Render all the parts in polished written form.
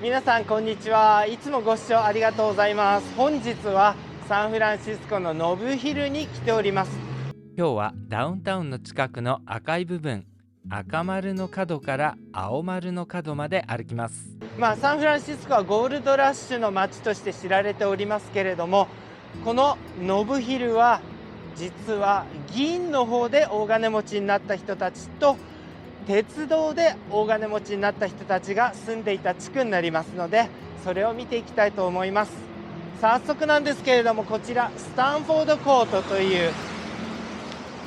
皆さんこんにちは。いつもご視聴ありがとうございます。本日はサンフランシスコのノブヒルに来ております。今日はダウンタウンの近くの赤い部分、赤丸の角から青丸の角まで歩きます。サンフランシスコはゴールドラッシュの街として知られておりますけれども、このノブヒルは実は銀の方で大金持ちになった人たちと鉄道で大金持ちになった人たちが住んでいた地区になりますので、それを見ていきたいと思います。早速なんですけれども、こちらスタンフォードコートという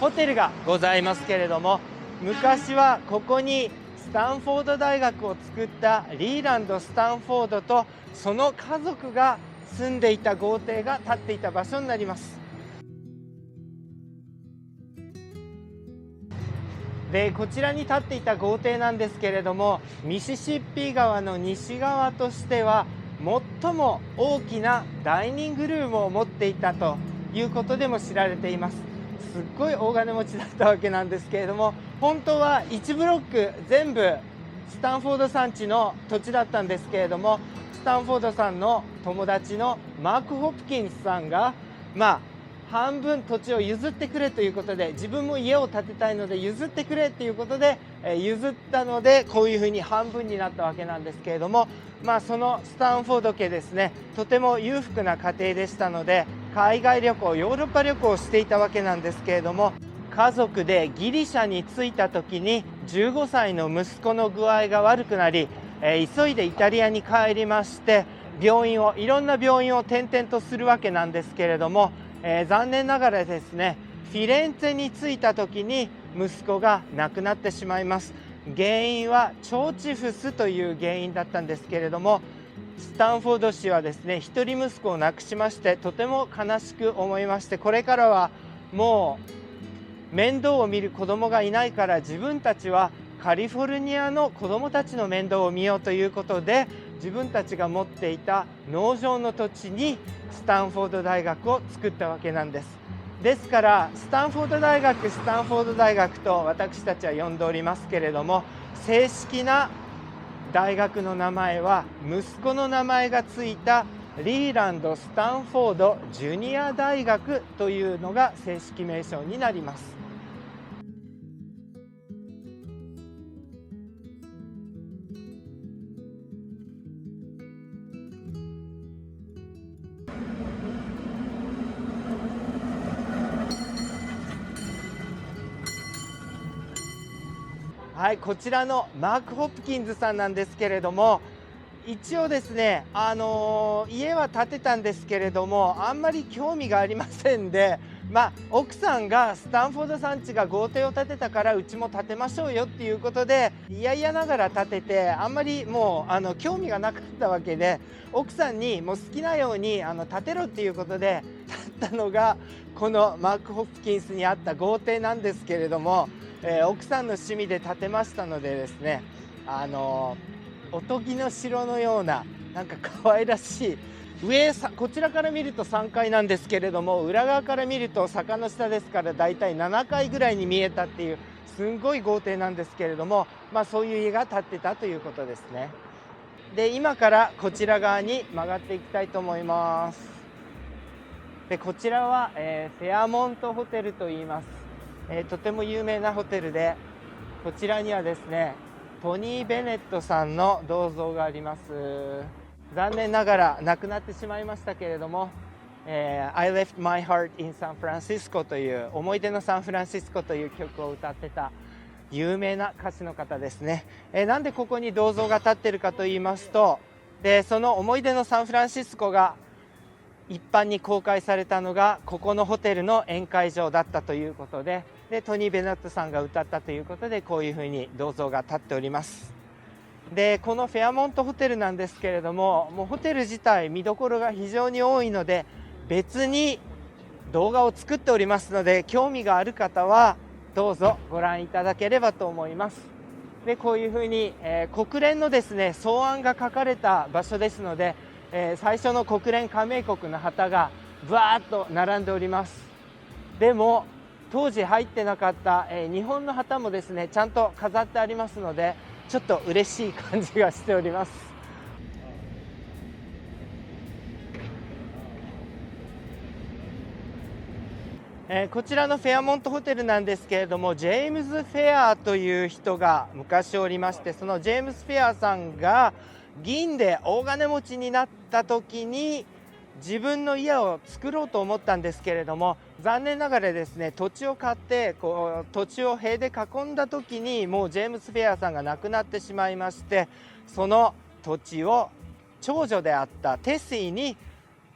ホテルがございますけれども、昔はここにスタンフォード大学を作ったリーランド・スタンフォードとその家族が住んでいた豪邸が建っていた場所になります。でこちらに建っていた豪邸なんですけれども、ミシシッピ川の西側としては最も大きなダイニングルームを持っていたということでも知られています。すっごい大金持ちだったわけなんですけれども、本当は1ブロック全部スタンフォードさん家の土地だったんですけれども、スタンフォードさんの友達のマーク・ホプキンスさんが半分土地を譲ってくれということで、自分も家を建てたいので譲ってくれということで譲ったので、こういうふうに半分になったわけなんですけれども、そのスタンフォード家ですね、とても裕福な家庭でしたので、海外旅行、ヨーロッパ旅行をしていたわけなんですけれども、家族でギリシャに着いた時に15歳の息子の具合が悪くなり、急いでイタリアに帰りまして、いろんな病院を転々とするわけなんですけれども、残念ながらですね、フィレンツェに着いた時に息子が亡くなってしまいます。原因は腸チフスという原因だったんですけれども、スタンフォード氏はですね、一人息子を亡くしまして、とても悲しく思いまして、これからはもう面倒を見る子供がいないから、自分たちはカリフォルニアの子供たちの面倒を見ようということで、自分たちが持っていた農場の土地にスタンフォード大学を作ったわけなんです。ですからスタンフォード大学と私たちは呼んでおりますけれども、正式な大学の名前は息子の名前がついたリーランド・スタンフォード・ジュニア大学というのが正式名称になります。はい、こちらのマーク・ホプキンズさんなんですけれども、一応ですね、家は建てたんですけれども、あんまり興味がありませんで、奥さんがスタンフォードさん家が豪邸を建てたからうちも建てましょうよっていうことで、いやいやながら建てて、あんまりもう興味がなかったわけで、奥さんにもう好きなように建てろっていうことで建ったのがこのマーク・ホプキンスにあった豪邸なんですけれども、奥さんの趣味で建てましたのでですね、おとぎの城のような、なんか可愛らしい、こちらから見ると3階なんですけれども、裏側から見ると坂の下ですからだいたい7階ぐらいに見えたっていう、すんごい豪邸なんですけれども、そういう家が建ってたということですね。で今からこちら側に曲がっていきたいと思います。でこちらは、フェアモントホテルといいます。とても有名なホテルで、こちらにはですね、トニー・ベネットさんの銅像があります。残念ながら亡くなってしまいましたけれども、I left my heart in San Francisco という思い出のサンフランシスコという曲を歌ってた有名な歌手の方ですね。なんでここに銅像が立ってるかと言いますと、その思い出のサンフランシスコが一般に公開されたのがここのホテルの宴会場だったということで、トニー・ベネットさんが歌ったということで、こういうふうに銅像が立っております。でこのフェアモントホテルなんですけれども、もうホテル自体見どころが非常に多いので、別に動画を作っておりますので、興味がある方はどうぞご覧いただければと思います。でこういうふうに、国連のですね草案が書かれた場所ですので、最初の国連加盟国の旗がぶわーっと並んでおります。でも当時入ってなかった、日本の旗もですねちゃんと飾ってありますので、ちょっと嬉しい感じがしております。こちらのフェアモントホテルなんですけれども、ジェームズ・フェアという人が昔おりまして、そのジェームズ・フェアさんが銀で大金持ちになった時に自分の家を作ろうと思ったんですけれども、残念ながらですね土地を買って土地を塀で囲んだ時にもうジェームズ・フェアさんが亡くなってしまいまして、その土地を長女であったテスイに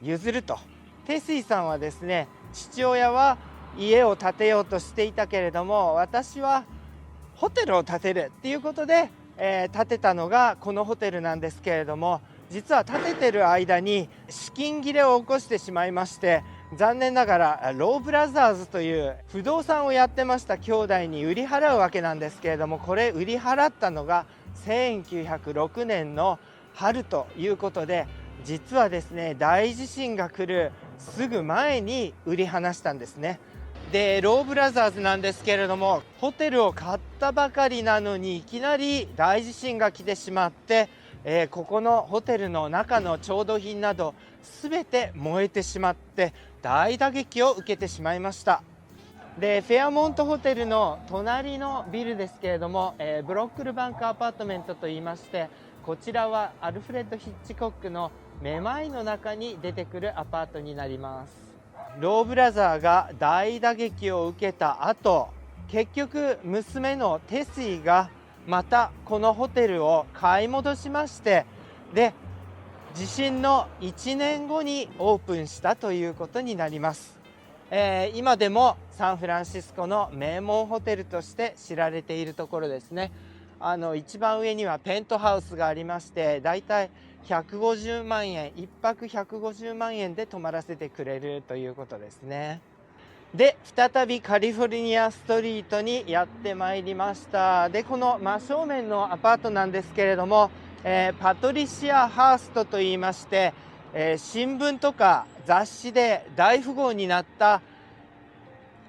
譲ると。テスイさんはですね、父親は家を建てようとしていたけれども、私はホテルを建てるっていうことで、建てたのがこのホテルなんですけれども、実は建ててる間に資金切れを起こしてしまいまして、残念ながらローブラザーズという不動産をやってました兄弟に売り払うわけなんですけれども、これ売り払ったのが1906年の春ということで、実はですね大地震が来るすぐ前に売り離したんですね。でローブラザーズなんですけれども、ホテルを買ったばかりなのにいきなり大地震が来てしまって、ここのホテルの中の調度品など全て燃えてしまって大打撃を受けてしまいました。でフェアモントホテルの隣のビルですけれども、ブロックルバンクアパートメントといいまして、こちらはアルフレッド・ヒッチコックのめまいの中に出てくるアパートになります。ローブラザーが大打撃を受けた後、結局娘のテスイがまたこのホテルを買い戻しまして、で地震の1年後にオープンしたということになります。今でもサンフランシスコの名門ホテルとして知られているところですね。一番上にはペントハウスがありまして、だいたい150万円、1泊150万円で泊まらせてくれるということですね。で再びカリフォルニアストリートにやってまいりました。でこの真正面のアパートなんですけれども、パトリシア・ハーストといいまして、新聞とか雑誌で大富豪になった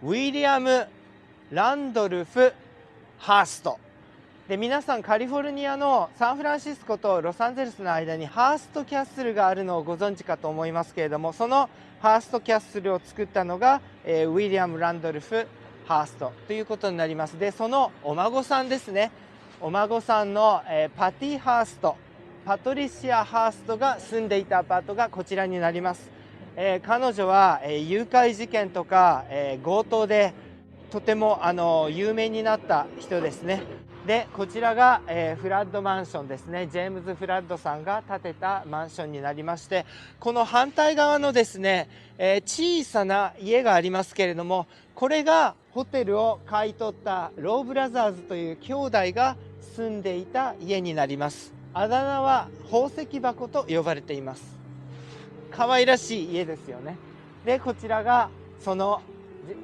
ウィリアム・ランドルフ・ハーストで、皆さんカリフォルニアのサンフランシスコとロサンゼルスの間にハーストキャッスルがあるのをご存知かと思いますけれども、そのハーストキャッスルを作ったのが、ウィリアム・ランドルフ・ハーストということになります。でそのお孫さんですね、お孫さんの、パティ・ハースト、パトリシア・ハーストが住んでいたアパートがこちらになります。彼女は、誘拐事件とか、強盗でとても有名になった人ですね。でこちらが、フラッドマンションですね。ジェームズ・フラッドさんが建てたマンションになりまして、この反対側のですね、小さな家がありますけれども、これがホテルを買い取ったローブラザーズという兄弟が住んでいた家になります。あだ名は宝石箱と呼ばれています。可愛らしい家ですよね。でこちらがその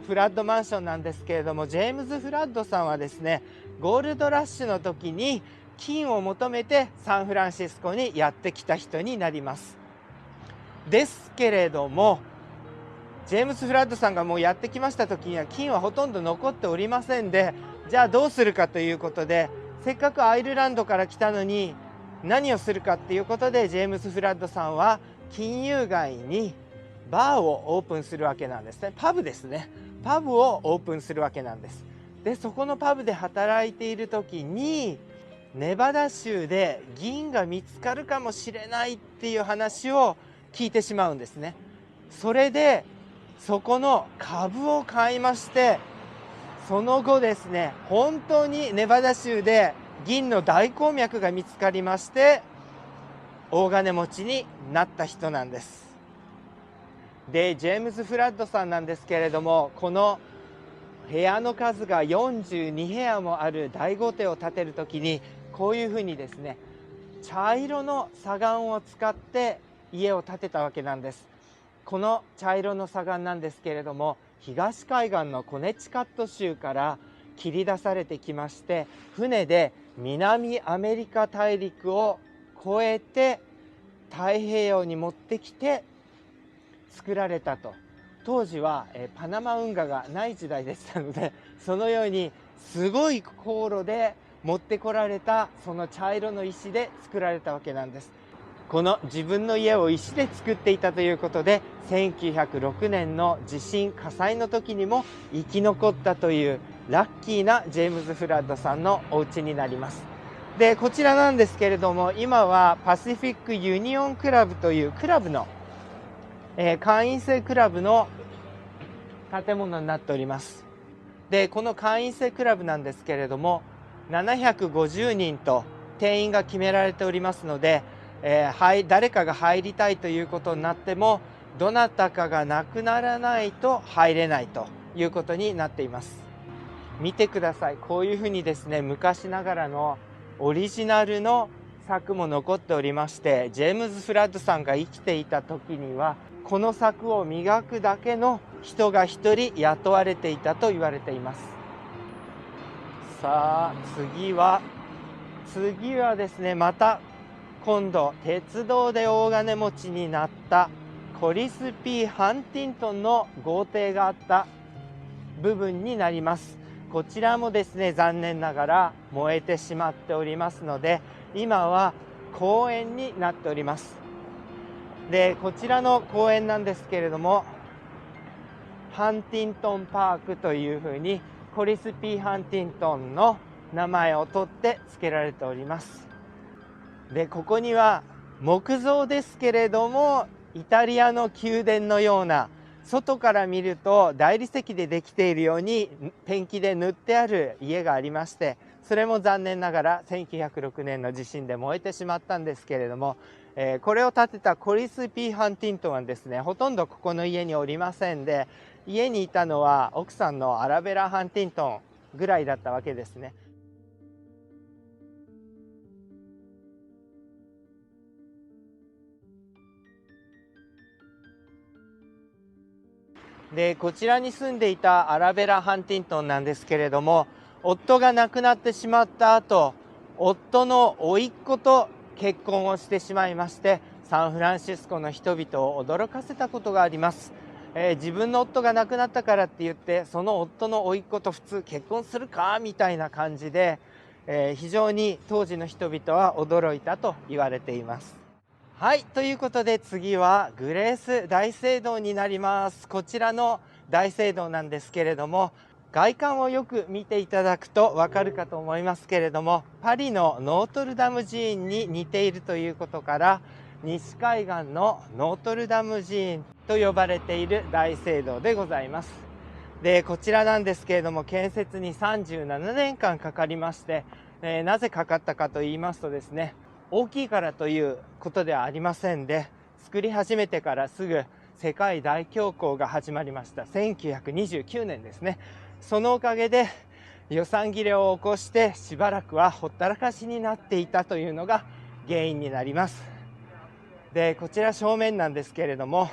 フラッドマンションなんですけれども、ジェームズ・フラッドさんはですねゴールドラッシュの時に金を求めてサンフランシスコにやってきた人になります。ですけれどもジェームズ・フラッドさんがもうやってきました時には金はほとんど残っておりませんで、じゃあどうするかということで、せっかくアイルランドから来たのに何をするかっていうことで、ジェームズ・フラッドさんは金融街にバーをオープンするわけなんですね。パブですね。パブをオープンするわけなんです。でそこのパブで働いている時にネバダ州で銀が見つかるかもしれないっていう話を聞いてしまうんですね。それでそこの株を買いまして、その後ですね本当にネバダ州で銀の大鉱脈が見つかりまして、大金持ちになった人なんです。でジェームズ・フラッドさんなんですけれども、この部屋の数が42部屋もある大豪邸を建てる時にこういうふうにですね茶色の砂岩を使って家を建てたわけなんです。この茶色の砂岩なんですけれども、東海岸のコネチカット州から切り出されてきまして、船で南アメリカ大陸を越えて太平洋に持ってきて作られたと当時は、パナマ運河がない時代でしたので、そのようにすごい航路で持ってこられたその茶色の石で作られたわけなんです。この自分の家を石で作っていたということで、1906年の地震火災の時にも生き残ったというラッキーなジェームズ・フラッドさんのお家になります。でこちらなんですけれども、今はパシフィックユニオンクラブというクラブの、会員制クラブの建物になっております。でこの会員制クラブなんですけれども、750人と定員が決められておりますので、誰かが入りたいということになっても、どなたかが亡くならないと入れないということになっています。見てください。こういうふうにですね、昔ながらのオリジナルの柵も残っておりまして、ジェームズ・フラッドさんが生きていた時にはこの柵を磨くだけの人が一人雇われていたと言われています。さあ次はですね、また今度鉄道で大金持ちになったコリス・P・ハンティントンの豪邸があった部分になります。こちらもですね、残念ながら燃えてしまっておりますので、今は公園になっております。でこちらの公園なんですけれども、ハンティントンパークというふうにコリス・P・ハンティントンの名前を取って付けられております。でここには木造ですけれども、イタリアの宮殿のような、外から見ると大理石でできているようにペンキで塗ってある家がありまして、それも残念ながら1906年の地震で燃えてしまったんですけれども、これを建てたコリス・P・ハンティントンはですね、ほとんどここの家におりませんで、家にいたのは奥さんのアラベラ・ハンティントンぐらいだったわけですね。でこちらに住んでいたアラベラ・ハンティントンなんですけれども、夫が亡くなってしまった後、夫の甥っ子と結婚をしてしまいまして、サンフランシスコの人々を驚かせたことがあります。自分の夫が亡くなったからって言ってその夫の甥っ子と普通結婚するかみたいな感じで、非常に当時の人々は驚いたと言われています。はい、ということで次はグレース大聖堂になります。こちらの大聖堂なんですけれども、外観をよく見ていただくとわかるかと思いますけれども、パリのノートルダム寺院に似ているということから、西海岸のノートルダム寺院と呼ばれている大聖堂でございます。でこちらなんですけれども、建設に37年間かかりまして、なぜかかったかと言いますとですね、大きいからということではありませんで、作り始めてからすぐ世界大恐慌が始まりました。1929年ですね。そのおかげで予算切れを起こしてしばらくはほったらかしになっていたというのが原因になります。でこちら正面なんですけれども、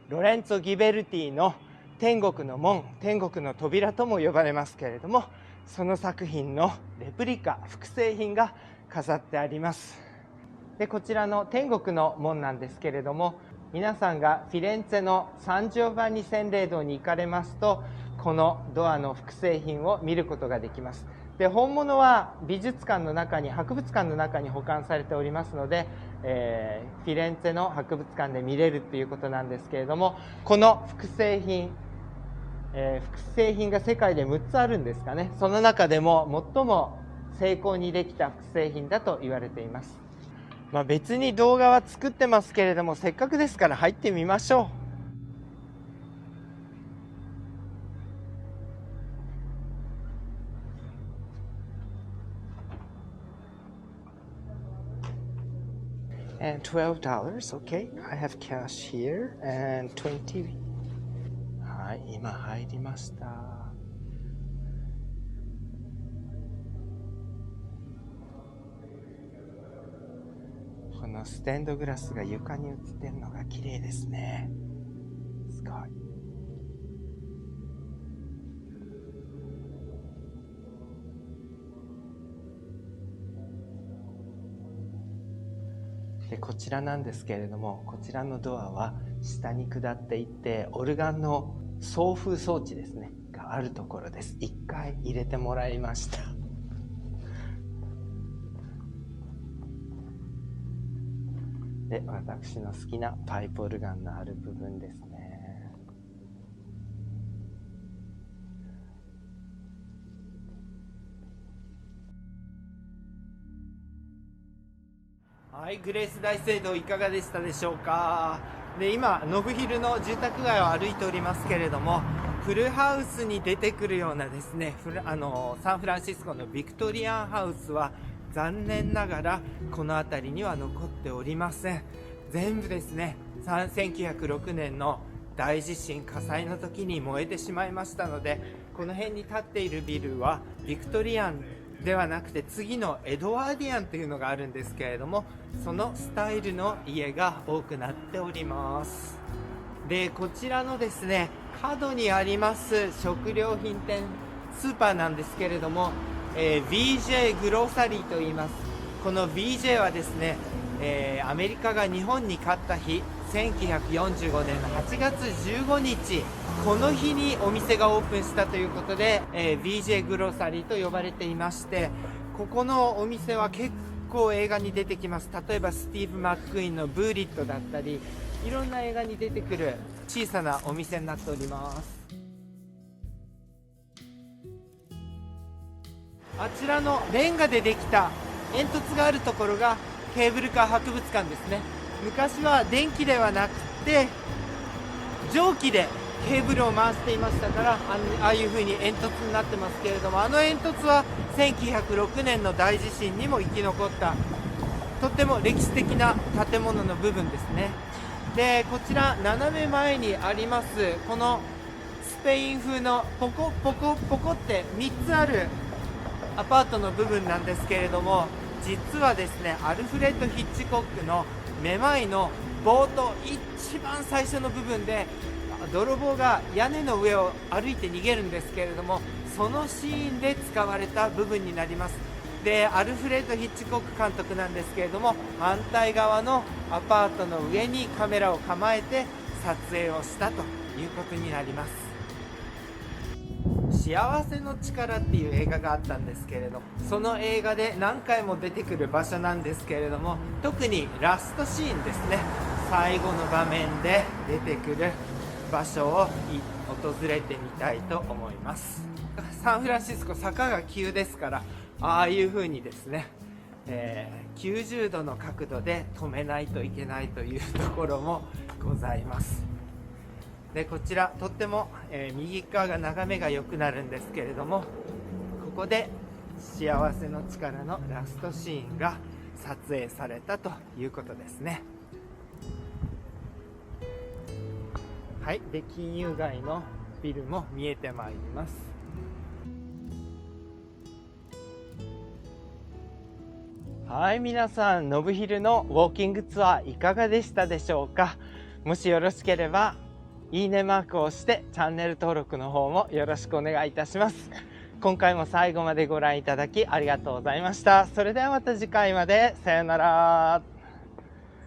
ロレンツォ・ギベルティの天国の門、天国の扉とも呼ばれますけれども、その作品のレプリカ、複製品が飾ってあります。でこちらの天国の門なんですけれども、皆さんがフィレンツェのサンジョバンニ洗礼堂に行かれますと、このドアの複製品を見ることができます。で本物は美術館の中に、博物館の中に保管されておりますので、フィレンツェの博物館で見れるということなんですけれども、この複製品、が世界で6つあるんですかね。その中でも最も精巧にできた複製品だと言われています。別に動画は作ってますけれども、せっかくですから入ってみましょう。And $12. Okay, I have cash here and 20. はい、今入りました。このステンドグラスが床に映ってるのが綺麗ですね。すごい。でこちらなんですけれども、こちらのドアは下に下っていってオルガンの送風装置ですねがあるところです。1回入れてもらいました。で、私の好きなパイプオルガンのある部分ですね。はい、グレース大聖堂いかがでしたでしょうか。で、今ノブヒルの住宅街を歩いておりますけれども、フルハウスに出てくるようなですね、サンフランシスコのビクトリアンハウスは残念ながらこの辺りには残っておりません。全部ですね、1906年の大地震火災の時に燃えてしまいましたので、この辺に建っているビルはビクトリアンではなくて次のエドワーディアンというのがあるんですけれども、そのスタイルの家が多くなっております。で、こちらのですね、角にあります食料品店スーパーなんですけれども、BJ グローサリーと言います。この BJ はですね、アメリカが日本に勝った日、1945年の8月15日、この日にお店がオープンしたということで、BJ グローサリーと呼ばれていまして、ここのお店は結構映画に出てきます。例えばスティーブ・マックイーンのブーリットだったり、いろんな映画に出てくる小さなお店になっております。あちらのレンガでできた煙突があるところがケーブルカー博物館ですね。昔は電気ではなくて蒸気でケーブルを回していましたから、ああいう風に煙突になってますけれども、あの煙突は1906年の大地震にも生き残ったとっても歴史的な建物の部分ですね。で、こちら斜め前にありますこのスペイン風のポコポコポコって3つあるアパートの部分なんですけれども、実はですね、アルフレッド・ヒッチコックのめまいの冒頭一番最初の部分で泥棒が屋根の上を歩いて逃げるんですけれども、そのシーンで使われた部分になります。で、アルフレッド・ヒッチコック監督なんですけれども、反対側のアパートの上にカメラを構えて撮影をしたということになります。幸せの力っていう映画があったんですけれども、その映画で何回も出てくる場所なんですけれども、特にラストシーンですね、最後の場面で出てくる場所を訪れてみたいと思います。サンフランシスコ坂が急ですから、ああいう風にですね、90度の角度で止めないといけないというところもございます。で、こちらとっても、右側が眺めが良くなるんですけれども、ここで幸せの力のラストシーンが撮影されたということですね。はい、で、金融街のビルも見えてまいります。はい、皆さん、ノブヒルのウォーキングツアーいかがでしたでしょうか。もしよろしければいいねマークを押してチャンネル登録の方もよろしくお願いいたします。今回も最後までご覧いただきありがとうございました。それではまた次回まで。さようなら。